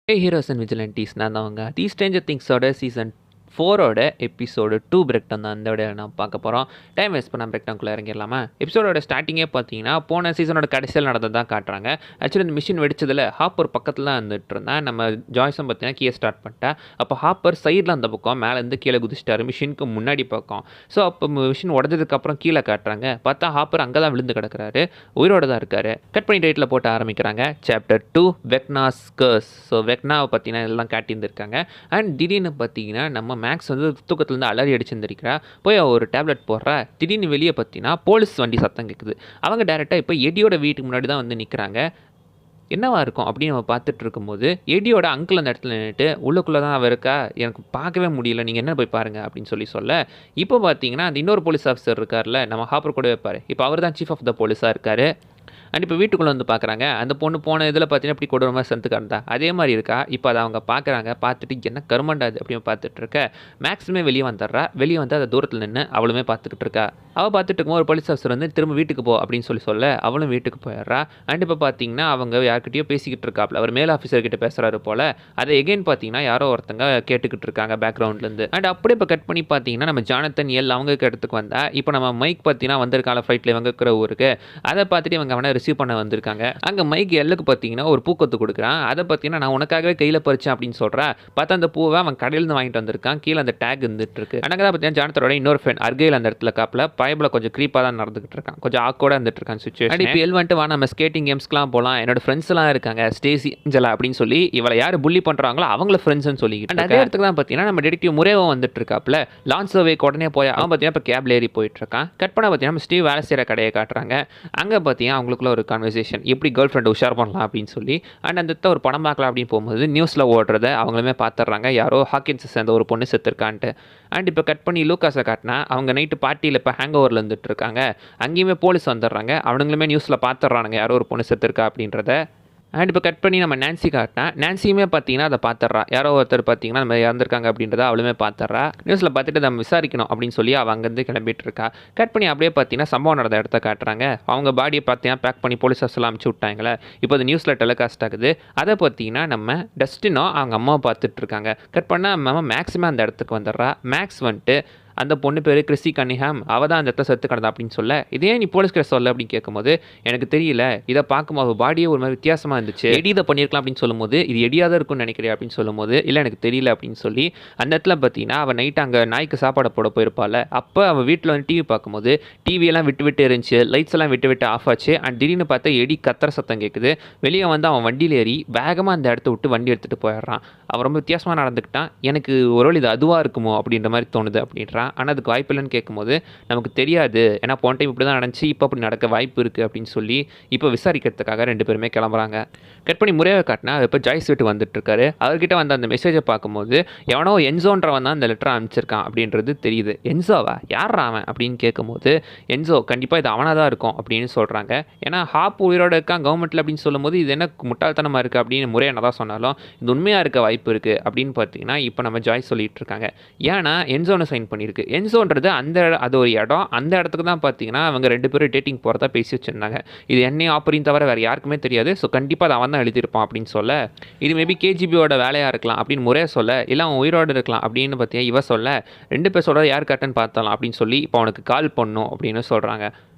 Hey Heroes and Vigilantes நான் தான் அவங்க தி ஸ்ட்ரேஞ்சர் திங்ஸோட சீசன் 4ஓட எபிசோடு 2 பிரேக் டவுன் தான் அந்த விட நான் பார்க்க போகிறோம். டைம் வேஸ்ட் பண்ண பிரேக் டவுன்குள்ளே இறங்கிடலாமா? எபிசோடோட ஸ்டார்டிங்கே பார்த்தீங்கன்னா போன சீசனோட கடைசியில் நடந்தது தான் காட்டுறாங்க. ஆக்சுவலி இந்த மிஷின் வெடிச்சதில் ஹாப்பர் பக்கத்தில் தான் வந்துட்டு இருந்தேன். நம்ம ஜாய்ஸும் பார்த்தீங்கன்னா கீழே ஸ்டார்ட் பண்ணிட்டேன். அப்போ ஹாப்பர் சைடில் அந்த பக்கம் மேலேருந்து கீழே குதிச்சிட்டாரு மிஷினுக்கு முன்னாடி பக்கம். ஸோ அப்போ மிஷின் உடஞ்சதுக்கப்புறம் கீழே காட்டுறாங்க. பார்த்தா ஹாப்பர் அங்கே தான் விழுந்து கிடக்கிறாரு, உயிரோடு தான் இருக்காரு. கட் பண்ணி டைட்டில் போட்டு ஆரம்பிக்கிறாங்க. சாப்டர் 2 வெக்னாஸ் கர்ஸ். ஸோ வெக்னாவை பார்த்தீங்கன்னா எல்லாம் காட்டியிருந்திருக்காங்க. அண்ட் திடீர்னு பார்த்தீங்கன்னா நம்ம மேக்ஸ் வந்து தூக்கத்துலேருந்து அலறி அடிச்சிருந்திருக்கிறா. போய் ஒரு டேப்லெட் போடுறா. திடீர்னு வெளியே பார்த்தீங்கன்னா போலீஸ் வண்டி சத்தம் கேட்குது. அவங்க டேரெக்டாக இப்போ எடியோட வீட்டுக்கு முன்னாடி தான் வந்து நிற்கிறாங்க. என்னவா இருக்கும் அப்படின்னு நம்ம பார்த்துட்டு இருக்கும்போது எடியோட அங்கிள் அந்த இடத்துல நின்றுட்டு உள்ளுக்குள்ளே தான் அவள் இருக்கா, எனக்கு பார்க்கவே முடியல, நீங்கள் என்ன போய் பாருங்கள் அப்படின்னு சொல்ல இப்போ பார்த்தீங்கன்னா அந்த இன்னொரு போலீஸ் ஆஃபீஸர் இருக்கார்ல, நம்ம ஹாப்பர் கூட வைப்பார், இப்போ அவர் தான் சீஃப் ஆஃப் த போலீஸாக இருக்கார். அண்ட் இப்போ வீட்டுக்குள்ளே வந்து பார்க்குறாங்க. அந்த பொண்ணு போன இதில் பார்த்தீங்கன்னா இப்படி கொடூரமாக செத்துக்கா இருந்தா அதே மாதிரி இருக்கா. இப்போ அதை அவங்க பார்க்குறாங்க. பார்த்துட்டு என்ன கருமண்டாது அப்படின்னு பார்த்துட்டு இருக்க மேக்ஸிமே வெளியே வந்துடுறா. வெளியே வந்து அதை தூரத்தில் நின்று அவளுமே பார்த்துக்கிட்டு இருக்கா. அவள் பார்த்துட்டு இருக்கும்போது ஒரு போலீஸ் ஆஃபீஸர் வந்து திரும்ப வீட்டுக்கு போ அப்படின்னு சொல்ல அவளும் வீட்டுக்கு போயிடுறா. அண்ட் இப்போ பார்த்தீங்கன்னா அவங்க யார்கிட்டயோ பேசிக்கிட்டு இருக்காப்ல, அவர் மேல் ஆஃபீஸர்கிட்ட பேசுகிறாரு போல். அதை எகைன் பார்த்தீங்கன்னா யாரோ ஒருத்தங்க கேட்டுக்கிட்டு இருக்காங்க பேக்ரவுண்ட்லேருந்து. அண்ட் அப்படியே இப்போ கட் பண்ணி பார்த்தீங்கன்னா நம்ம ஜானத்தன் எல் அவங்க இடத்துக்கு வந்தா. இப்போ நம்ம மைக் பார்த்தீங்கன்னா வந்திருக்கால ஃப்ளைட்டில் இவங்க இருக்கிற ஊருக்கு. அதை பார்த்துட்டு இவங்க அவனை ரிசீவ் பண்ண வந்திருக்காங்க. அங்கே மைக் எல்லுக்கு பார்த்தீங்கன்னா ஒரு பூக்கொத்து கொடுக்குறான். அதை பார்த்தீங்கன்னா நான் உனக்காகவே கையில் பறிச்சேன் அப்படின்னு சொல்கிறேன். பார்த்தா அந்த பூவை அவன் கடையிலேருந்து வாங்கிட்டு வந்திருக்கான். கீழே அந்த டேக் இருந்துட்டு இருக்கு. அங்கே தான் பார்த்தீங்கன்னா ஜானத்தரோட இன்னொரு ஃப்ரெண்ட் அர்கைல் அந்த இடத்துல காப்பில் பைபிள் கொஞ்சம் க்ரீப்பாக தான் நடந்துகிட்டு இருக்கான். கொஞ்சம் ஆக்கோட இருந்துட்டு இருக்கான் சுச்சுவேஷன். இப்போ எல் வந்துட்டு வா நம்ம ஸ்கேட்டிங் கேம்ஸ்க்குலாம் போகலாம், என்னோட ஃப்ரெண்ட்ஸ் எல்லாம் இருக்காங்க ஸ்டேசி ஏஞ்சலா அப்படின்னு சொல்லி இவளை யார் புள்ளி பண்ணுறாங்களோ அவங்கள ஃப்ரெண்ட்ஸ்னு சொல்லிக்கிட்டு அதே இடத்துக்கு தான் பார்த்தீங்கன்னா நம்ம டிடெக்டிவ் முறையோ வந்துட்டு இருக்காப்ல. லான்ச் சர்வேக்கு உடனே போய் அவன் பார்த்தீங்கன்னா இப்போ கேப்ல ஏறி போயிட்டு இருக்கான். கட் பண்ண பார்த்தீங்கன்னா நம்ம ஸ்டீவ் வேலை செய்கிற கடையை காட்டுறாங்க. அங்கே பார்த்தீங்கன்னா அவங்களுக்குள்ள ஒரு கான்வர்சேஷன், எப்படி கேர்ள் ஃப்ரெண்ட் உஷார் பண்ணலாம் அப்படின்னு சொல்லி. அண்ட் அந்த ஒரு படம் பார்க்கலாம் அப்படின்னு போகும்போது நியூஸில் ஓடுறத அவங்களுமே பார்த்துட்றாங்க, யாரோ ஹாக்கின்ஸை சேர்ந்த ஒரு பொண்ணு செத்துருக்கான்ட்டு. அண்ட் இப்போ கட் பண்ணி லூக்காஸை காட்டினா அவங்க நைட்டு பார்ட்டியில் இப்போ ஹேங் ஓவரில் இருந்துட்டு இருக்காங்க. அங்கேயுமே போலீஸ் வந்துடுறாங்க. அவனுங்களுமே நியூஸில் பார்த்துட்றானுங்க யாரோ ஒரு பொண்ணு செத்துருக்கா அப்படின்றத. அண்ட் இப்போ கட் பண்ணி நம்ம நான்சி காட்டினா நான்சியுமே பார்த்தீங்கன்னா அதை பார்த்துட்றா. யாரோ ஒருத்தர் பார்த்தீங்கன்னா நம்ம இறந்துருக்காங்க அப்படின்றத அவளுமே பார்த்துட்றா. நியூஸில் பார்த்துட்டு நம்ம விசாரிக்கணும் அப்படின்னு சொல்லி அவள் அங்கேருந்து கிளம்பிட்டு இருக்கா. கட் பண்ணி அப்படியே பார்த்தீங்கன்னா சம்பவம் நடந்த இடத்த காட்டுறாங்க. அவங்க பாடியை பார்த்தீங்கன்னா பேக் பண்ணி போலீஸ் ஹவுஸ்லாம் அனுப்பிச்சி விட்டாங்களே. இப்போ அது நியூஸில் டெலிகாஸ்ட் ஆகுது. அதை பார்த்தீங்கன்னா நம்ம டஸ்டினோ அவங்க அம்மாவை பார்த்துட்டு இருக்காங்க. கட் பண்ணால் நம்ம மேக்ஸிமம் அந்த இடத்துக்கு வந்துடுறா. மேக்ஸ் வந்துட்டு அந்த பொண்ணு பேர் கிறிஸ்டி கன்னிஹாம், அவள் தான் அந்த இடத்த செத்து கிடந்தா அப்படின்னு சொல்ல, இதே நீ போலீஸ் கிட்ட சொல்ல அப்படின்னு கேட்கும்போது எனக்கு தெரியல, இதை பார்க்கும்போது பாடியே ஒரு மாதிரி வித்தியாசமாக இருந்துச்சு, எடி இதை பண்ணியிருக்கலாம் அப்படின்னு சொல்லும்போது இது எடியாக இருக்கும்னு நினைக்கிறேன் அப்படின்னு சொல்லும்போது இல்லை எனக்கு தெரியல அப்படின்னு சொல்லி அந்த இடத்துல பார்த்தீங்கன்னா அவள் நைட்டு அங்கே நாய்க்கு சாப்பாடு போட போயிருப்பாள். அப்போ அவள் வீட்டில் வந்து டிவி பார்க்கும்போது டிவியெல்லாம் விட்டு இருந்துச்சு, லைட்ஸ் எல்லாம் விட்டு ஆஃப் ஆச்சு. அண்ட் திடீர்னு பார்த்தா எடி கத்துற சத்தம் கேட்குது. வெளியே வந்து அவன் வண்டியில் ஏறி வேகமாக அந்த இடத்த விட்டு வண்டி எடுத்துகிட்டு போயிடுறான். அவன் ரொம்ப வித்தியாசமாக நடந்துக்கிட்டான். எனக்கு ஒரு இது அதுவாக இருக்குமோ அப்படின்ற மாதிரி தோணுது அப்படின்றான். ஆனால் அதுக்கு வாய்ப்பு இல்லைன்னு கேட்கும்போது நமக்கு தெரியாது, ஏன்னா போன டைம் இப்படி தான் நடந்துச்சு, இப்போ அப்படி நடக்க வாய்ப்பு இருக்குது அப்படின்னு சொல்லி இப்போ விசாரிக்கிறதுக்காக ரெண்டு பேருமே கிளம்புறாங்க. கட் பண்ணி முறையாக காட்டினா இப்போ ஜாய்ஸ் வீட்டு வந்துட்டு இருக்காரு. அவர்கிட்ட வந்து அந்த மெசேஜை பார்க்கும்போது எவனோ என்சோன்றவன் தான் அந்த லெட்டரை அனுப்பிச்சிருக்கான் அப்படின்றது தெரியுது. என்சோவா யார் அவன் அப்படின்னு கேட்கும்போது என்சோ கண்டிப்பாக இது அவனாக தான் இருக்கும் அப்படின்னு சொல்கிறாங்க. ஏன்னா ஹாப் உயிரோடு இருக்கான் கவர்மெண்ட்டில் அப்படின்னு சொல்லும்போது இது என்ன முட்டாள்தனமாக இருக்குது அப்படின்னு முறையாக என்ன தான் சொன்னாலும் இது உண்மையாக இருக்க வாய்ப்பு இருக்குது அப்படின்னு பார்த்தீங்கன்னா இப்போ நம்ம ஜாய்ஸ் சொல்லிட்டு இருக்காங்க. ஏன்னா என்சோனை சைன் பண்ணியிருக்கு. என்சோன்றது அது ஒரு இடம், அந்த இடத்துக்கு தான் பார்த்தீங்கன்னா அவங்க ரெண்டு பேரும் டேட்டிங் போகிறதா பேசி வச்சுருந்தாங்க. இது என்னையும் ஆப்பரையும் தவிர வேறு யாருக்குமே தெரியாது. ஸோ கண்டிப்பாக அதை அவன் தான் எழுதியிருப்பான் அப்படின்னு சொல்ல, இது மேபி கேஜிபியோட வேலையாக இருக்கலாம் அப்படின்னு முறையாக சொல்ல, இல்லை அவன் உயிரோடு இருக்கலாம் அப்படின்னு பார்த்தீங்கன்னா இவ சொல்ல, ரெண்டு பேர் சொல்கிற யார் கட்டன்னு பார்த்தலாம் அப்படின்னு சொல்லி இப்போ அவனுக்கு கால் பண்ணும் அப்படின்னு சொல்கிறாங்க.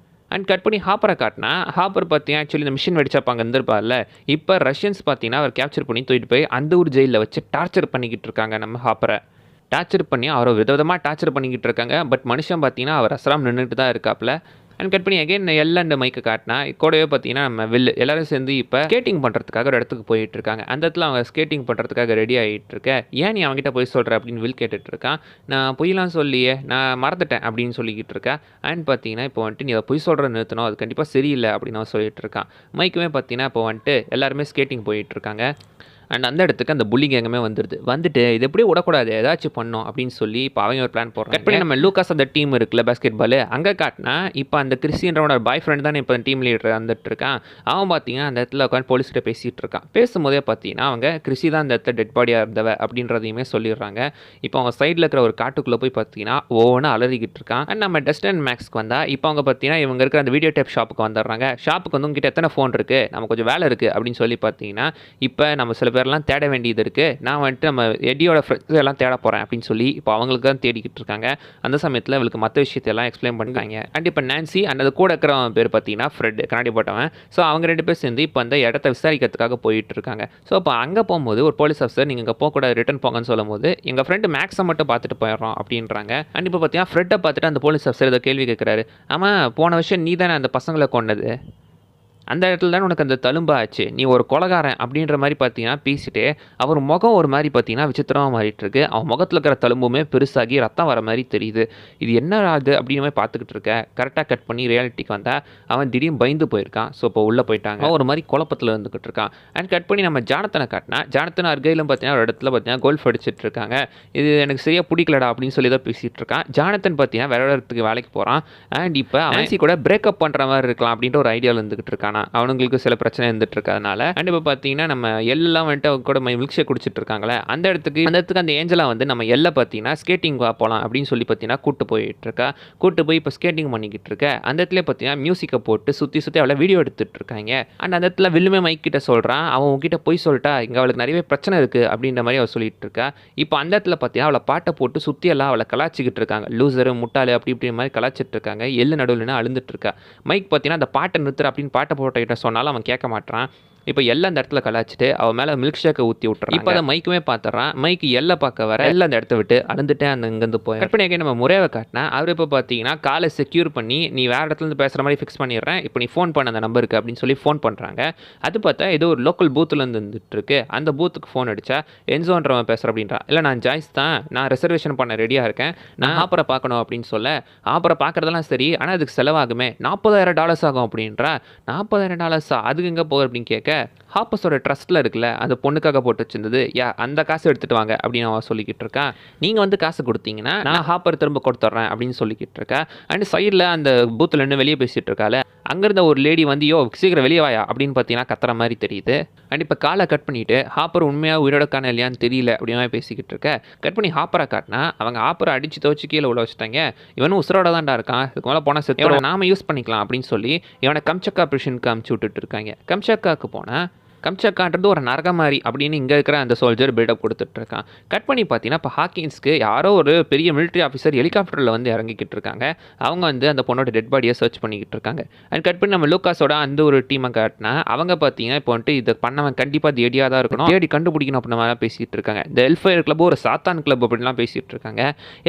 அண்ட் கட் பண்ணி ஹாப்பரை காட்டினா ஹாப்பர் பார்த்தீங்கன்னா ஆக்சுவலி இந்த மிஷின் வெடிச்சப்போ அங்கே இருந்திருப்பார்ல, இப்போ ரஷ்யன்ஸ் பார்த்தீங்கன்னா அவர் கேப்சர் பண்ணி தூக்கிட்டு போய் அந்த ஒரு ஜெயிலில் வச்சு டார்ச்சர் பண்ணிக்கிட்டு இருக்காங்க. நம்ம ஹாப்பரை டார்ச்சர் பண்ணி அவரை விதவிதமாக டார்ச்சர் பண்ணிக்கிட்டு இருக்காங்க. பட் மனுஷன் பார்த்தீங்கன்னா அவர் அசராம் நின்றுட்டு தான் இருக்காப்புல. அண்ட் கட் பண்ணி அகைன் எல் அண்ட் மைக்கை காட்டினா கூடவே பார்த்தீங்கன்னா நம்ம வில்லு எல்லாரும் சேர்ந்து இப்போ ஸ்கேட்டிங் பண்ணுறதுக்காக ஒரு இடத்துக்கு போயிட்டு இருக்காங்க. அந்த இடத்துல அவங்க ஸ்கேட்டிங் பண்ணுறதுக்காக ரெடி ஆகிட்டு இருக்க. ஏன் நீ அவங்ககிட்ட போய் சொல்கிற அப்படின்னு வில் கேட்டுட்டு இருக்கான். நான் பொய்லாம் சொல்லியே, நான் மறந்துட்டேன் அப்படின்னு சொல்லிக்கிட்டு இருக்கேன். அண்ட் பார்த்தீங்கன்னா இப்போ வந்துட்டு நீ அதை பொய் சொல்கிற நிறுத்தணும், அது கண்டிப்பாக சரியில்லை அப்படின்னு அவன் சொல்லிட்டு இருக்கான். மைக்குமே பார்த்தீங்கன்னா இப்போ வந்துட்டு எல்லாருமே ஸ்கேட்டிங் போயிட்டு இருக்காங்க. அண்ட் அந்த இடத்துக்கு அந்த புள்ளி கேங்குமே வந்துட்டு இது எப்படி விடக்கூடாது, ஏதாச்சும் பண்ணோம் அப்படின்னு சொல்லி இப்போ அவங்க ஒரு பிளான் போடுறாங்க. கட் பண்ணி நம்ம லூக்காஸ் அந்த டீம் இருக்குல்ல பேஸ்கெட் பால், அங்கே காட்டினா இப்போ அந்த கிறிஸ்டியனோட பாய் ஃப்ரெண்ட் தானே இப்போ டீம் லீடர் வந்துட்டு இருக்கான். அவன் பார்த்தீங்கன்னா அந்த இடத்துல உட்காந்து போலீஸ்கிட்ட பேசிகிட்டு இருக்கான். பேசும்போதே பார்த்தீங்கன்னா அவங்க கிறிஸ்டி தான் அந்த இடத்துல டெட் பாடியாக இருந்தவ அப்படின்றதையுமே சொல்லிடுறாங்க. இப்போ அவங்க சைடில் இருக்கிற ஒரு காட்டுக்குள்ளே போய் பார்த்தீங்கன்னா ஒவ்வொன்று அலறிக்கிட்டு இருக்கான். அண்ட் நம்ம டஸ்ட் அண்ட் மேக்ஸ்க்கு வந்தால் இப்போ அவங்க பார்த்தீங்கன்னா இவங்க இருக்கிற அந்த வீடியோ டேப் ஷாப்புக்கு வந்துடுறாங்க. ஷாப்புக்கு வந்து உங்ககிட்ட எத்தனை ஃபோன் இருக்குது, நம்ம கொஞ்சம் வேலை இருக்குது அப்படின்னு சொல்லி பார்த்தீங்கன்னா இப்போ நம்ம சில பேர்லாம் தேட வேண்டியது இருக்குது, நான் வந்துட்டு நம்ம எடியோட ஃப்ரெண்ட்ஸ் எல்லாம் தேட போகிறேன் அப்படின்னு சொல்லி இப்போ அவங்களுக்கு தான் தேடிக்கிட்டு இருக்காங்க. அந்த சமயத்தில் இவளுக்கு மற்ற விஷயத்தையெல்லாம் எக்ஸ்பிளைன் பண்ணிட்டாங்க. அண்ட் இப்போ நான்சி அண்ட் அது கூட இருக்கிறவன் பேர் பார்த்தீங்கன்னா ஃப்ரெட், கண்ணாடி போட்டவன். ஸோ அவங்க 2 பேர் சேர்ந்து இப்போ அந்த இடத்த விசாரிக்கிறதுக்காக போயிட்டு இருக்காங்க. ஸோ இப்போ அங்கே போகும்போது ஒரு போலீஸ் ஆஃபீஸர் நீங்கள் இங்கே போகக்கூடாது, ரிட்டர்ன் போங்கன்னு சொல்லும் போது எங்கள் ஃப்ரெண்டு மேக்ஸை மட்டும் பார்த்துட்டு போயிடுறோம் அப்படின்றாங்க. அண்ட் இப்போ பார்த்தீங்கன்னா ஃப்ரெட்டை பார்த்துட்டு அந்த போலீஸ் ஆஃபீஸர் ஏதோ கேள்வி கேட்குறாரு. ஆமாம், போன வருஷம் நீ தானே அந்த பசங்களை கொண்டது, அந்த இடத்துல தான் உனக்கு அந்த தழும்பாச்சு, நீ ஒரு கொலைகாரன் அப்படின்ற மாதிரி பார்த்தீங்கன்னா பேசிட்டு அவர் முகம் ஒரு மாதிரி பார்த்தீங்கன்னா விசித்திரமாக மாறிட்டு இருக்கு. அவன் முகத்தில் இருக்கிற தழும்புமே பெருசாகி ரத்தம் வர மாதிரி தெரியுது. இது என்ன ஆகுது அப்படின்னு மாதிரி பார்த்துக்கிட்டு இருக்க. கரெக்டாக கட் பண்ணி ரியாலிட்டிக்கு வந்தால் அவன் திடீர்னு பயந்து போயிருக்கான். ஸோ இப்போ உள்ளே போயிட்டாங்க. ஒரு மாதிரி குழப்பத்தில் இருந்துக்கிட்டு இருக்கான். அண்ட் கட் பண்ணி நம்ம ஜானத்தனை காட்டினா, ஜானத்தன் அருகையிலும் பார்த்தீங்கன்னா ஒரு இடத்துல பார்த்தீங்கன்னா கோல்ஃப் அடிச்சிட்டு இருக்காங்க. இது எனக்கு சரியாக பிடிக்கலடா அப்படின்னு சொல்லி தான் பேசிகிட்டு இருக்கான். ஜானத்தன் பார்த்தீங்கன்னா வேற இடத்துக்கு வேலைக்கு போகிறான். அண்ட் இப்போ நான்சி கூட பிரேக்கப் பண்ணுற மாதிரி இருக்கலாம் அப்படின்ற ஒரு ஐடியாவில் இருந்துகிட்டு இருக்கான். அவனுங்களுக்கு சில பிரச்சனை இருந்துட்டு இருக்கிறதுனால. அண்ட் இப்போ பார்த்தீங்கன்னா நம்ம எல்லாம் வந்துட்டு அவங்க கூட மில்க் ஷேக் குடிச்சிட்டு இருக்காங்களே, அந்த இடத்துக்கு அந்த ஏஞ்சலா வந்து நம்ம எல்லாம் பார்த்தீங்கன்னா ஸ்கேட்டிங் போகலாம் அப்படின்னு சொல்லி பார்த்தீங்கன்னா கூட்டு போயிட்டு இருக்கா. கூட்டு போய் இப்போ ஸ்கேட்டிங் பண்ணிக்கிட்டு இருக்க. அந்த இடத்துல பார்த்தீங்கன்னா மியூசிக்கை போட்டு சுற்றி அவளை வீடியோ எடுத்துட்டு இருக்காங்க. அண்ட் அந்த இடத்துல வில்லுமே மைக் கிட்ட சொல்கிறான், அவன் உங்ககிட்ட போய் சொல்லிட்டா இங்கே அவளுக்கு நிறைய பிரச்சனை இருக்குது அப்படின்ற மாதிரி அவள் சொல்லிட்டு இருக்கா. இப்போ அந்த இடத்துல பார்த்தீங்கன்னா அவளை பாட்டை போட்டு சுற்றி எல்லாம் அவளை கலாச்சிக்கிட்டு இருக்காங்க. லூசரு, முட்டாளு அப்படி இப்படி மாதிரி கலாச்சிட்டு இருக்காங்க. எள்ளு நடுவில் அழுந்துட்டு இருக்கா. மைக் பார்த்தீங்கன்னா அந்த பாட்டை நிறுத்துற அப்படின்னு பாட்டை போட்ட சொன்னாலும் அவன் கேட்க மாட்டான். இப்போ எல்லாம் அந்த இடத்துல கலாச்சிட்டு அவன் மேலே மில்க் ஷேக்கை ஊற்றி விட்டுறான். இப்போ அதை மைக்குமே பார்த்துறான். மைக்கு எல்லாம் பார்க்க வர எல்லாம் அந்த இடத்த விட்டு அழுந்துட்டே அந்த இங்கேருந்து போய் கற்பனையாக நம்ம முறையை காட்டினா அவர் இப்போ பார்த்தீங்கன்னா காலை செக்யூர் பண்ணி நீ வேறு இடத்துலேருந்து பேசுகிற மாதிரி ஃபிக்ஸ் பண்ணிடுறேன், இப்போ நீ ஃபோன் பண்ண அந்த நம்பருக்கு அப்படின்னு சொல்லி ஃபோன் பண்ணுறாங்க. அது பார்த்தா ஏதோ ஒரு லோக்கல் பூத்துலேருந்து இருந்துட்டு இருக்கு. அந்த பூத்துக்கு ஃபோன் அடித்தா என்சோன்றவன் பேசுகிற அப்படின்றான். இல்லை நான் ஜாய்ஸ் தான், நான் ரிசர்வேஷன் பண்ண ரெடியாக இருக்கேன், நான் ஆப்பரை பார்க்கணும் அப்படின்னு சொல்ல, ஆப்பரை பார்க்குறதெல்லாம் சரி ஆனால் அதுக்கு செலவாகுமே, $40,000 ஆகும் அப்படின்றா. $40,000 அதுக்கு எங்கே போகுது அப்படின்னு கேட்க, ஹாப்பஸோட ட்ரஸ்ட்டில் இருக்குல்ல அந்த பொண்ணுக்காக போட்டு வச்சிருந்தது, அந்த காசு எடுத்துகிட்டு வாங்க அப்படின்னு அவன் சொல்லிக்கிட்டு இருக்கான். நீங்கள் வந்து காசு கொடுத்தீங்கன்னா நான் ஹாப்பர் திரும்ப கொடுத்துட்றேன் அப்படின்னு சொல்லிக்கிட்டு இருக்கேன். அண்ட் சைடில் அந்த பூத்தில் நின்று வெளியே பேசிகிட்டு இருக்கால, அங்கேருந்த ஒரு லேடி வந்து சீக்கிரம் வெளியே வாயா அப்படின்னு பார்த்தீங்கன்னா கத்துற மாதிரி தெரியுது. அண்ட் இப்போ காலை கட் பண்ணிவிட்டு ஹாப்பர் உண்மையாக உயிரோடக்கான இல்லையான்னு தெரியல அப்படின்னு பேசிக்கிட்டு இருக்க. கட் பண்ணி ஹாப்பரை காட்டினா அவங்க ஹாப்பரை அடித்து துவச்சி கீழே உள்ள வச்சுட்டாங்க. இவனும் உசுரோட தான்டா இருக்கான், இதுக்கு மேலே போனால் செத்தோட நாம யூஸ் பண்ணிக்கலாம் அப்படின்னு சொல்லி இவனை கம்சக்கா பிரிஷனுக்கு அமுச்சு விட்டுட்டு இருக்காங்க. கம்சக்காவுக்கு போனால் கம்சக்கான்றது ஒரு நரக மாதிரி அப்படின்னு இங்கே இருக்கிற அந்த சோல்ஜர் பில்டப் கொடுத்துட்ருக்கான். கட் பண்ணி பார்த்தீங்கன்னா இப்போ ஹாக்கின்ஸ்க்கு யாரோ ஒரு பெரிய மிலிட்ரி ஆஃபீஸர் ஹெலிகாப்டரில் வந்து இறங்கிக்கிட்டு இருக்காங்க. அவங்க வந்து அந்த பொண்ணோட டெட் பாடியை சர்ச் பண்ணிக்கிட்டு இருக்காங்க. அண்ட் கட் பண்ணி நம்ம லூக்காஸோட அந்த ஒரு டீமை காட்டினா அவங்க பார்த்தீங்கன்னா இப்போ வந்துட்டு இதை பண்ணவன் கண்டிப்பாக அது எடியாக தான் இருக்கணும், தேடி கண்டுபிடிக்கணும் அப்படின்னு மாதிரி பேசிகிட்டு இருக்காங்க. இந்த எல்ஃபயர் கிளப் ஒரு சாத்தான் கிளப் அப்படின்லாம் பேசிகிட்டு இருக்காங்க.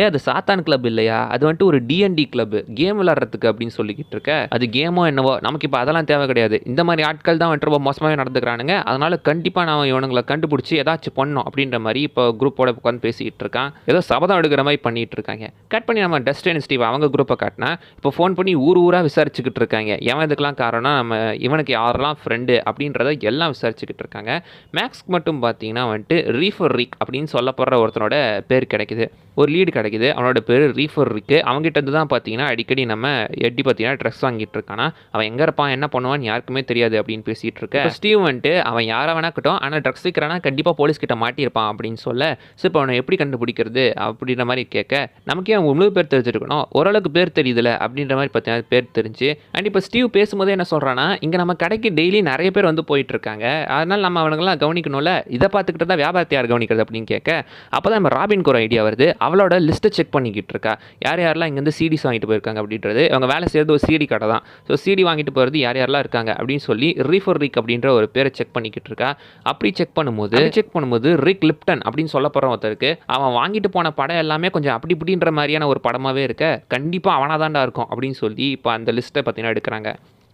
அது சாத்தான் கிளப் இல்லையா, அது வந்துட்டு ஒரு D&D கிளப், கேம் விளாட்றதுக்கு அப்படின்னு சொல்லிக்கிட்டு இருக்க. அது கேமோ என்னவோ, நமக்கு இப்போ அதெல்லாம் தேவை கிடையாது. இந்த மாதிரி ஆட்கள் தான் வந்துட்டு ரொம்ப மோசமாகவே நடந்துக்கிறானுங்க. அதனால கண்டிப்பாக நான் இவனுங்களை கண்டுபிடிச்சி ஏதாச்சும் பண்ணோம் அப்படின்ற மாதிரி இப்போ குரூப்போட உட்காந்து பேசிக்கிட்டு இருக்கான். ஏதோ சபதம் எடுக்கிற மாதிரி பண்ணிட்டு இருக்காங்க. கட் பண்ணி நம்ம டஸ்டின் ஸ்டீவ் அவங்க குரூப்பை காட்டினா இப்போ ஃபோன் பண்ணி ஊராக விசாரிச்சுக்கிட்டு இருக்காங்க. எவன் இதுக்கெல்லாம் காரணம், நம்ம இவனுக்கு யாரெல்லாம் ஃப்ரெண்டு அப்படின்றத எல்லாம் விசாரிச்சுக்கிட்டு இருக்காங்க. மேக்ஸ்க்கு மட்டும் பார்த்தீங்கன்னா வந்துட்டு ரீஃபர் ரிக் அப்படின்னு சொல்லப்படுற ஒருத்தனோட பேர் கிடைக்குது, ஒரு லீடு கிடைக்குது. அவனோட பேர் ரீஃபர் ரிக்கு. அவங்ககிட்ட இருந்து தான் பார்த்தீங்கன்னா அடிக்கடி நம்ம எட்டி பார்த்தீங்கன்னா ட்ரெஸ் வாங்கிட்டு இருக்கானா. அவன் எங்கே இருப்பான் என்ன பண்ணுவான்னு யாருக்குமே தெரியாது அப்படின்னு பேசிகிட்டு இருக்க. ஸ்டீவ் வந்துட்டு அவன் யாரை வேணாக்கட்டும், ஆனால் ட்ரக்ஸ் விற்கிறானா கண்டிப்பாக போலீஸ்கிட்ட மாட்டியிருப்பான் அப்படின்னு சொல்ல, ஸோ இப்போ அவனை எப்படி கண்டுபிடிக்கிறது அப்படின்ற மாதிரி கேட்க, நமக்கே அவன் முழு பேர் தெரிஞ்சிருக்கணும், ஓரளவுக்கு பேர் தெரியுதுல அப்படின்ற மாதிரி பார்த்தீங்கன்னா பேர் தெரிஞ்சு. அண்ட் இப்போ ஸ்டீவ் பேசும்போது என்ன சொல்கிறான்னா, இங்கே நம்ம கடைக்கு டெய்லி நிறைய பேர் வந்து போயிட்டு இருக்காங்க, அதனால் நம்ம அவனுங்களாம் கவனிக்கணும்ல, இதை பார்த்துக்கிட்டு தான் வியாபாரத்தை யார் கவனிக்கிறது அப்படின்னு கேட்க, அப்போ தான் நம்ம ராபின்க்கு ஒரு ஐடியா வருது. அவளோட லிஸ்ட்டை செக் பண்ணிக்கிட்டு இருக்கா, யார் யாரெல்லாம் இங்கேருந்து சிடிஸ் வாங்கிட்டு போயிருக்காங்க அப்படின்றது. அவங்க வேலை செய்கிறது ஒரு சிடி கடை தான். ஸோ சிடி வாங்கிட்டு போகிறது யார் யாரெல்லாம் இருக்காங்க அப்படின்னு சொல்லி ரீஃபர் ரிக் அப்படின்ற ஒரு பேரை செக் பண்ணிக்கிட்டு இருக்கா. அப்படி செக் பண்ணும்போது ரிக் லிப்டன் அப்படின்னு சொல்ல போகிற ஒருத்தருக்கு அவன் வாங்கிட்டு போன படம் எல்லாமே கொஞ்சம் அப்படி இப்படின்ற மாதிரியான ஒரு படமாகவே இருக்க, கண்டிப்பாக அவனாக தான்டா இருக்கும் அப்படின்னு சொல்லி இப்போ அந்த லிஸ்ட்டை பார்த்தீங்கன்னா எடுக்கிறாங்க.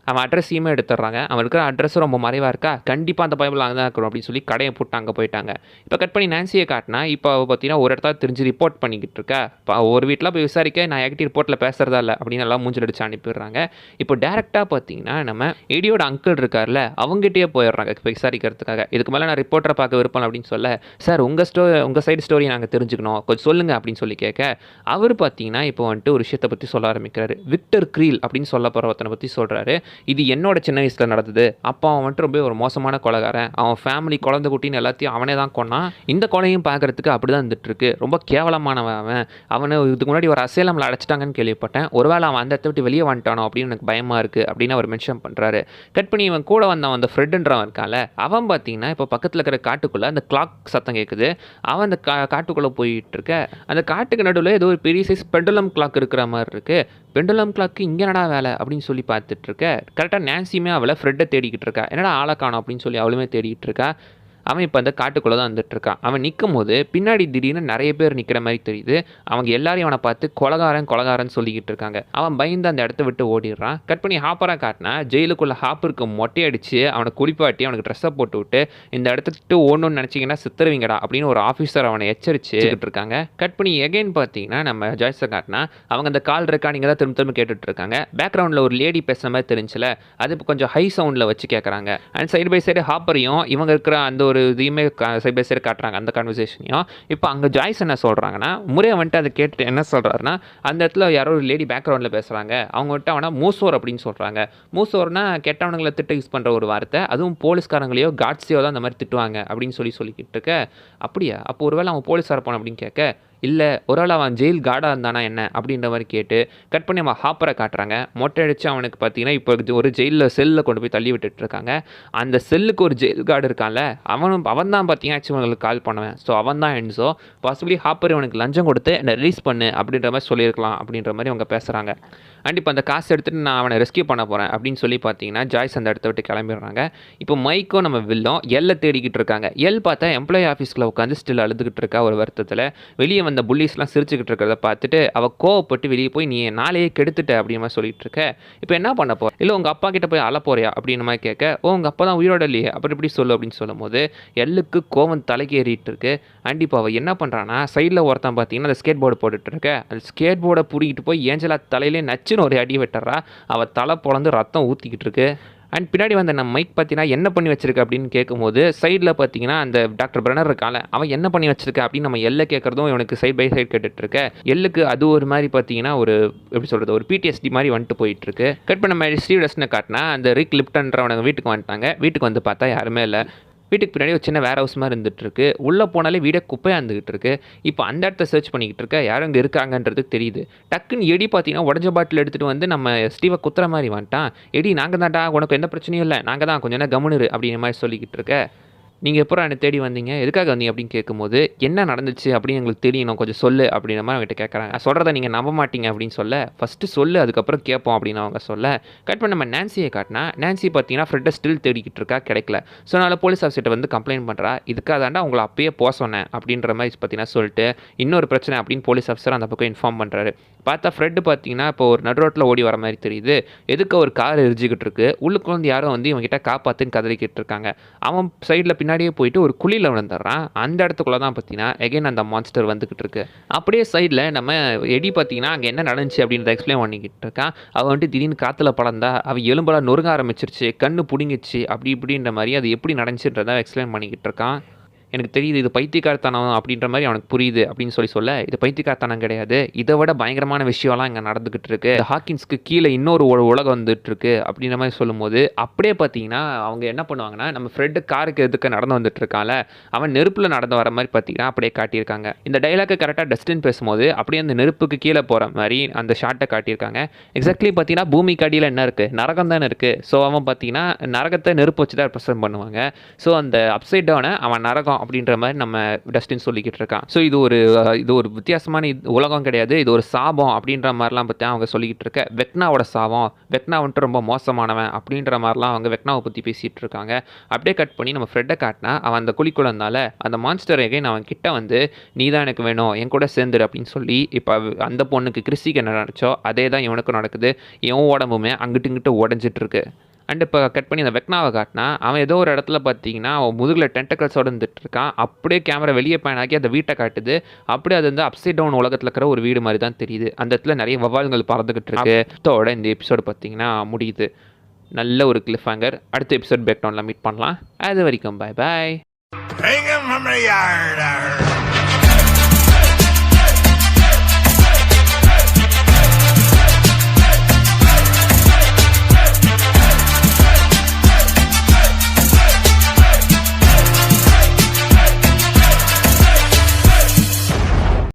அவன் அட்ரஸையுமே எடுத்துடுறாங்க. அவன் இருக்கிற அட்ரஸ் ரொம்ப மறைவாக இருக்கா, கண்டிப்பாக அந்த பைபிள் அங்கே தான் இருக்கணும் அப்படின்னு சொல்லி கடையை போட்டு அங்கே போயிட்டாங்க. இப்போ கட் பண்ணி நான்சியை காட்டினா இப்போ பார்த்தீங்கன்னா ஒரு இடத்துல தெரிஞ்சு ரிப்போர்ட் பண்ணிக்கிட்டு இருக்கா. இப்போ ஒரு வீட்டில் போய் விசாரிக்க, நான் என்கிட்ட ரிப்போர்ட்டில் பேசுகிறதா இல்லை அப்படின்னு எல்லாம் மூஞ்சில் அடிச்சு அனுப்பிடுறாங்க. இப்போ டேரெக்டாக பார்த்தீங்கன்னா நம்ம எடியோட அங்கிள் இருக்கார்ல, அவங்ககிட்டயே போயிடுறாங்க இப்போ விசாரிக்கிறதுக்காக. இதுக்கு மேலே நான் ரிப்போர்ட்டரை பார்க்க விருப்பம் அப்படின்னு சொல்ல, சார் உங்கள் சைடு ஸ்டோரி நாங்கள் தெரிஞ்சுக்கணும், கொஞ்சம் சொல்லுங்கள் அப்படின்னு சொல்லி கேட்க, அவர் பார்த்தீங்கன்னா இப்போ வந்துட்டு ஒரு விஷயத்தை பற்றி சொல்ல ஆரம்பிக்கிறாரு. விக்டர் க்ரீல் அப்படின்னு சொல்ல போகிற ஒருத்தனை பற்றி சொல்கிறாரு. இது என்னோட சின்ன வயசில் நடந்தது. அப்போ அவன் வந்துட்டு ரொம்ப ஒரு மோசமான கொலைகாரன். அவன் ஃபேமிலி குழந்தை குட்டின்னு எல்லாத்தையும் அவனே தான் கொன்னான். இந்த கொலையும் பார்க்கறதுக்கு அப்படி தான் இருந்துட்டுருக்கு. ரொம்ப கேவலமானவன் அவன். அவனை இதுக்கு முன்னாடி ஒரு அசைலமில் அடைச்சிட்டாங்கன்னு கேள்விப்பட்டேன். ஒருவேளை அவன் அந்த இடத்த விட்டு வெளியே வந்துட்டானோ அப்படின்னு எனக்கு பயமாக இருக்குது அப்படின்னு அவர் மென்ஷன் பண்ணுறாரு. கட் பண்ணி இவன் கூட வந்தவன் அந்த ஃப்ரெண்டுன்றவன் இருக்கால, அவன் பார்த்தீங்கன்னா இப்போ பக்கத்தில் இருக்கிற காட்டுக்குள்ளே அந்த கிளாக் சத்தம் கேட்குது. அவன் அந்த காட்டுக்குள்ளே போயிட்டு இருக்க, அந்த காட்டுக்கு நடுவில் ஏதோ ஒரு பெரிய சைஸ் பெண்டுலம் கிளாக் இருக்கிற மாதிரி இருக்குது. பெண்டுலம் கிளாக்கு இங்கே என்னடா வேலை அப்படின்னு சொல்லி பார்த்துட்டு இருக்க. கரெக்டாக நான்சியுமே அவளை ஃப்ரெட்டை தேடிக்கிட்டு இருக்கா. என்னடா ஆளை காணோம் அப்படின்னு சொல்லி அவளுமே தேடிக்கிட்டு இருக்கா. அவன் இப்போ அந்த காட்டுக்குள்ளே தான் வந்துட்டுருக்கான். அவன் நிற்கும் போது பின்னாடி திடீர்னு நிறைய பேர் நிற்கிற மாதிரி தெரியுது. அவங்க எல்லாரையும் அவனை பார்த்து கொலகாரன் சொல்லிக்கிட்டு இருக்காங்க. அவன் பயந்து அந்த இடத்த விட்டு ஓடிடுறான். கட் பண்ணி ஹாப்பராக காட்டினா ஜெயிலுக்குள்ளே ஹாப்பருக்கு மொட்டையடிச்சு அவனை குளிப்பாட்டி அவனுக்கு ட்ரெஸ்ஸை போட்டு விட்டு இந்த இடத்த விட்டு ஓடணும்னு நினச்சிங்கன்னா சித்திரவீங்கடா அப்படின்னு ஒரு ஆஃபீஸர் அவனை எச்சரிச்சுக்கிட்டு இருக்காங்க. கட் பண்ணி எகைன் பார்த்தீங்கன்னா நம்ம ஜாய்ஸை காட்டினா அவங்க அந்த கால் ரெக்கார்டிங்கை தான் திரும்ப கேட்டுட்டு இருக்காங்க. பேக்ரவுண்டில் ஒரு லேடி பேசுகிற மாதிரி தெரிஞ்சில, அது இப்போ கொஞ்சம் ஹை சவுண்டில் வச்சு கேட்குறாங்க. அண்ட் சைடு பை சைடு ஹாப்பரையும் இவங்க இருக்கிற அந்த ஒரு இதையுமே சைடு பை சைடு காட்டுறாங்க, அந்த கான்வர்சேஷனையும். இப்போ அங்கே ஜாய்ஸ் என்ன சொல்கிறாங்கன்னா, முறையை வந்துட்டு அதை கேட்டு என்ன சொல்கிறாருன்னா, அந்த இடத்துல யாரோ ஒரு லேடி பேக்ரவுண்டில் பேசுகிறாங்க. அவங்க வந்துட்டு அவனா மூசோர் அப்படின்னு சொல்கிறாங்க. மூசோர்னா கெட்டவனுங்களை திட்ட யூஸ் பண்ணுற ஒரு வார்த்தை. அதுவும் போலீஸ்காரங்களையோ காட்ஸையோ தான் அந்த மாதிரி திட்டுவாங்க அப்படின்னு சொல்லிக்கிட்டு இருக்க. அப்படியா, அப்போ ஒருவேளை அவன் போலீஸாக இருப்பான் அப்படின்னு கேட்க, இல்லை ஒருவேளை அவன் ஜெயில் கார்டாக இருந்தானா என்ன அப்படின்ற மாதிரி கேட்டு கட் பண்ணி அவன் ஹாப்பரை காட்டுறாங்க. மொட்டை அடித்து அவனுக்கு பார்த்தீங்கன்னா இப்போ ஒரு ஜெயிலில் செல்லில் கொண்டு போய் தள்ளி விட்டுட்டு இருக்காங்க. அந்த செல்லுக்கு ஒரு ஜெயில் கார்டு இருக்கான்ல, அவன் தான் பார்த்தீங்கன்னா ஆக்சுவலி அவங்களுக்கு கால் பண்ணுவேன். ஸோ அவன் தான் என்ஸோ பாசிபிளி ஹாப்பர் அவனுக்கு லஞ்சம் கொடுத்து என்னை ரிலீஸ் பண்ணு அப்படின்ற மாதிரி சொல்லியிருக்கலாம் அப்படின்ற மாதிரி அவங்க பேசுகிறாங்க. அண்ட் இப்போ அந்த காசு எடுத்துகிட்டு நான் அவனை ரெஸ்கியூ பண்ண போகிறேன் அப்படின்னு சொல்லி பார்த்தீங்கன்னா ஜாய்ஸ் அந்த இடத்த விட்டு கிளம்பிடுறாங்க. இப்போ மைக்கும் நம்ம வில்லும் எல்லை தேடிக்கிட்டு இருக்காங்க. எல் பார்த்தா எம்ப்ளாயி ஆஃபீஸில் உட்காந்து ஸ்டில் அழுதுகிட்டு இருக்கா ஒரு வருத்தத்தில். வெளியே அந்த புள்ளிஸ்லாம் சிரிச்சுக்கிட்டு இருக்கிறத பார்த்துட்டு அவள் கோவப்பட்டு வெளியே போய் நீ நாளையே கெடுத்துட்ட அப்படின்ற மாதிரி சொல்லிட்டு இருக்க. இப்போ என்ன பண்ண போ, இல்லை உங்கள் அப்பா கிட்ட போய் அழ போறியா அப்படின்னு மாதிரி கேட்க, உங்கள் அப்பா தான் உயிரோட இல்லையே அப்புறம் இப்படி சொல்லு அப்படின்னு சொல்லும் போது எல்லுக்கு கோவம் தலைக்கு ஏறிட்டு இருக்கு. அண்ட் இப்போ அவள் என்ன பண்ணுறான்னா சைடில் ஒருத்தன் பார்த்தீங்கன்னா அந்த ஸ்கேட் போர்டு போட்டுட்டு இருக்க, அந்த ஸ்கேட் போர்டை பிடிக்கிட்டு போய் ஏஞ்சலா தலையிலே நச்சுன்னு ஒரு அடி வெட்டுறா. அவள் தலை பொழந்து ரத்தம் ஊற்றிக்கிட்டு இருக்கு. அண்ட் பின்னாடி வந்து நம்ம மைக் பார்த்தீங்கன்னா என்ன பண்ணி வச்சிருக்க அப்படின்னு கேட்கும்போது சைடில் பார்த்தீங்கன்னா அந்த டாக்டர் பிரனர் இருக்கால, அவன் என்ன பண்ணி வச்சிருக்க அப்படின்னு நம்ம எல்லை கேட்குறதும் இவனுக்கு சைட் பை சைட் கேட்டுட்டு இருக்க. எல்லுக்கு அது ஒரு மாதிரி பார்த்தீங்கன்னா ஒரு எப்படி சொல்கிறது, ஒரு பிடிஎஸ்டி மாதிரி வந்துட்டு போயிட்டு இருக்கு. கட் பண்ண மாதிரி ஸ்டீவ்டஸ்னு காட்டினா அந்த ரிக் லிப்டன்றவனுங்க வீட்டுக்கு வந்துட்டாங்க. வீட்டுக்கு வந்து பார்த்தா யாருமே இல்லை. வீட்டுக்கு பின்னாடி ஒரு சின்ன வேர் ஹவுஸ் மாதிரி இருந்துகிட்ருக்கு. உள்ளே போனாலே வீடே குப்பையாக இருந்துகிட்டு இருக்கு. இப்போ அந்த இடத்த சர்ச் பண்ணிக்கிட்டு இருக்க, யாரும் இங்கே இருக்காங்கன்றது தெரியுது. டக்குன்னு எடி பார்த்தீங்கன்னா உடஞ்ச பாட்டில் எடுத்துகிட்டு வந்து நம்ம ஸ்டீவை குத்துற மாதிரி வந்துட்டான். எடி நாங்கள் தான்டா, உனக்கு எந்த பிரச்சனையும் இல்லை, நாங்கள் தான், கொஞ்சம் நேரம் கம்முனு அப்படின்ற மாதிரி சொல்லிக்கிட்டு இருக்க. நீங்கள் எப்போ என்னை தேடி வந்தீங்க, எதுக்காக வந்தீங்க அப்படின்னு கேட்கும்போது என்ன நடந்துச்சு அப்படின்னு எங்களுக்கு தெரியணும், கொஞ்சம் சொல்லு அப்படின்ற மாதிரி அவங்ககிட்ட கேட்குறாங்க. சொல்கிறத நீங்கள் நம்ப மாட்டீங்க அப்படின்னு சொல்ல, ஃபஸ்ட்டு சொல்லு அதுக்கப்புறம் கேட்போம் அப்படின்னு அவங்க சொல்ல. கட் பண்ண நம்ம நான்சியை காட்டினா, நான்சி பார்த்தீங்கன்னா ஃப்ரெட்டை ஸ்டில் தேடிக்கிட்டு இருக்கா, கிடைக்கல. ஸோ அதனால் போலீஸ் ஆஃபீஸர்கிட்ட வந்து கம்ப்ளைண்ட் பண்ணுறா. இதுக்காக தாண்டா உங்களை அப்பயே போக சொன்னேன் அப்படின்ற மாதிரி பார்த்தீங்கன்னா சொல்லிட்டு இன்னொரு பிரச்சனை அப்படின்னு போலீஸ் ஆஃபீஸர் அந்த பக்கம் இன்ஃபார்ம் பண்ணுறாரு. பார்த்தா ஃப்ரெட்டு பார்த்தீங்கன்னா இப்போ ஒரு நடு ரோட்டில் ஓடி வர மாதிரி தெரியுது. எதுக்கு ஒரு கார் எரிஞ்சிக்கிட்டு இருக்கு. உள்ளுக்குள்ள வந்து யாரும் வந்து இவங்ககிட்ட காப்பாற்றுன்னு கதறிக்கிட்டு இருக்காங்க. அவன் சைடில் பின்னாடியே போயிட்டு ஒரு குழியில் விழுந்துடுறான். அந்த இடத்துக்குள்ள தான் பார்த்தீங்கன்னா எகைன் அந்த மான்ஸ்டர் வந்துக்கிட்டு இருக்கு. அப்படியே சைடில் நம்ம எடி பார்த்தீங்கன்னா அங்கே என்ன நடந்துச்சு அப்படின்றத எக்ஸ்பிளைன் பண்ணிக்கிட்டு இருக்கான். அவன் வந்துட்டு திடீர்னு காற்றுல பறந்தா, அவள் எலும்பெல்லாம் நொறுங்க ஆரம்பிச்சிருச்சு, கண்ணு பிடுங்கிச்சு, அப்படி இப்படின்ற மாதிரி அது எப்படி நடந்துச்சுன்றதை எக்ஸ்பிளைன் பண்ணிக்கிட்டு இருக்கான். எனக்கு தெரியுது இது பைத்தியக்காரத்தனம் அப்படின்ற மாதிரி அவனுக்கு புரியுது அப்படின்னு சொல்ல, இது பைத்தியக்காரத்தனம் கிடையாது, இதை விட பயங்கரமான விஷயம்லாம் இங்கே நடந்துக்கிட்டு இருக்கு. இந்த ஹாக்கின்ஸ்க்கு கீழே இன்னொரு உலகம் வந்துட்டு இருக்கு அப்படின்ற மாதிரி சொல்லும்போது அப்படியே பார்த்தீங்கன்னா அவங்க என்ன பண்ணுவாங்கன்னா, நம்ம ஃப்ரெண்டு காருக்கு எதுக்கு நடந்து வந்துட்டு இருக்கால, அவன் நெருப்பில் நடந்து வர மாதிரி பார்த்தீங்கன்னா அப்படியே காட்டியிருக்காங்க. இந்த டைலாக்கை கரெக்டாக டஸ்டின் பேசும்போது அப்படியே அந்த நெருப்புக்கு கீழே போகிற மாதிரி அந்த ஷார்ட்டை காட்டியிருக்காங்க. எக்ஸாக்ட்லி பார்த்தீங்கன்னா பூமிக்கு அடியில் என்ன இருக்குது, நரகம் தானே இருக்குது. ஸோ அவன் பார்த்தீங்கன்னா நரகத்தை நெருப்பு வச்சு தான் ரெப்ரசென்ட் பண்ணுவாங்க. ஸோ அந்த அப்சைட் டவுனை அவன் நரகம் அப்படின்ற மாதிரி நம்ம டஸ்டின் சொல்லிக்கிட்டு இருக்கான். ஸோ இது ஒரு வித்தியாசமான உலகம் கிடையாது, இது ஒரு சாபம் அப்படின்ற மாதிரிலாம் பற்றி அவங்க சொல்லிக்கிட்டு இருக்க. வெக்னாவோட சாபம், வெக்னா வந்துட்டு ரொம்ப மோசமானவன் அப்படின்ற மாதிரிலாம் அவங்க வெக்னாவை பற்றி பேசிகிட்டு இருக்காங்க. அப்படியே கட் பண்ணி நம்ம ஃப்ரெட்டை காட்டினா அவன் அந்த குழிக்குள்ளனால அந்த மான்ஸ்டர் எகைன் அவன் கிட்ட வந்து நீ தான் எனக்கு வேணும், என் கூட சேர்ந்துரு அப்படின்னு சொல்லி இப்போ அந்த பொண்ணுக்கு கிறிஸ்டிக்கு என்ன நினச்சோ அதே தான் இவனுக்கும் நடக்குது. இவன் உடம்புமே அங்கிட்டு இங்கிட்டு உடஞ்சிட்டு இருக்கு. அண்ட் இப்போ கட் பண்ணி அந்த வெக்னாவை காட்டினா அவன் ஏதோ ஒரு இடத்துல பார்த்தீங்கன்னா அவன் முதுகில் டென்டக்கல்ஸோடு இருந்துட்டு இருக்கான். அப்படியே கேமரா வெளியே பயனாக்கி அந்த வீட்டை காட்டுது. அப்படியே அது வந்து அப்சைட் டவுன் உலகத்தில் இருக்கிற ஒரு வீடு மாதிரி தான் தெரியுது. அந்த இடத்துல நிறைய வவால்கள் பறந்துக்கிட்டு இருக்கு. இதோட இந்த எபிசோடு பார்த்தீங்கன்னா முடியுது. நல்ல ஒரு கிளிஃப் ஹேங்கர். அடுத்த எபிசோட் பேக் டவுனில் மீட் பண்ணலாம். அது வரைக்கும் பாய் பாய்.